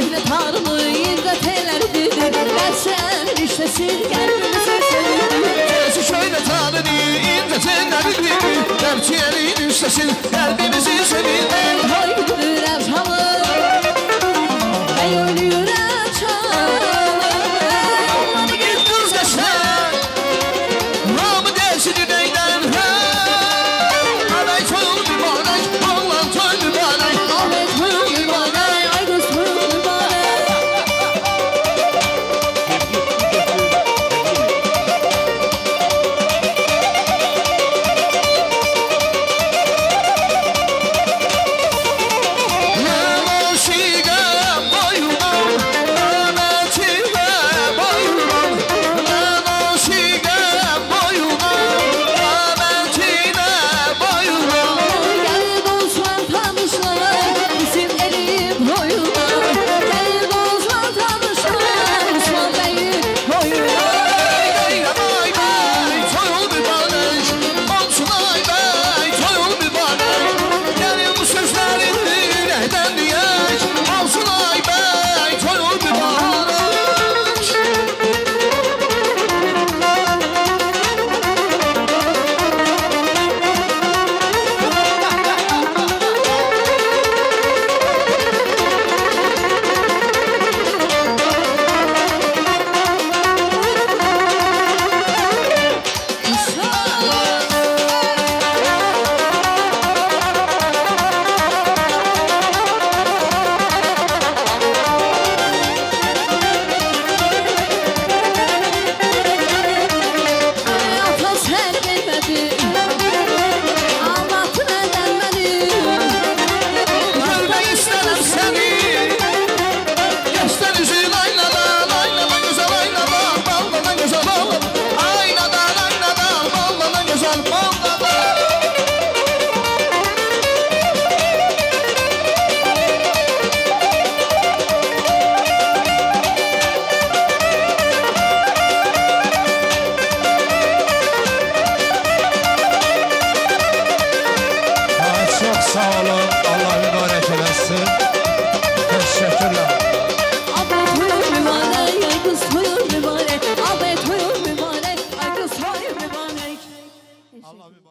şöyle tanrımı izzet eylerdi. Gerçeğin işlesin gelmemizi sevindir. Gelsin şöyle tanrını izzet eylerdi. Gerçeğin işlesin gelmemizi sevindir. Hayırdır erhamı ey ölüyor erçamı. Aman git kız geçler Ramı dersin neyden Anay toyul mübarek Allah toy mübarek Ahmet toyul mübarek, ay kız toyul mübarek. Gel bozman tanışlar bizim eli boyuna. Gel bozman tanışlar Osman Bey'in boyuna. Ata sen gelmedin, anlattın eden beni. Görmek isterim seni Göster yüzün aynadan Aynadan güzel aynadan Balmadan güzel balmadan Aynadan aynadan Balmadan güzel balmadan Çok sağ olun. Allah mübarek eylesin. Teşekkürler. Ahmet toyul mübarek, ay kız toyul mübarek. Ahmet toyul mübarek, ay kız toyul mübarek. Allah mübarek.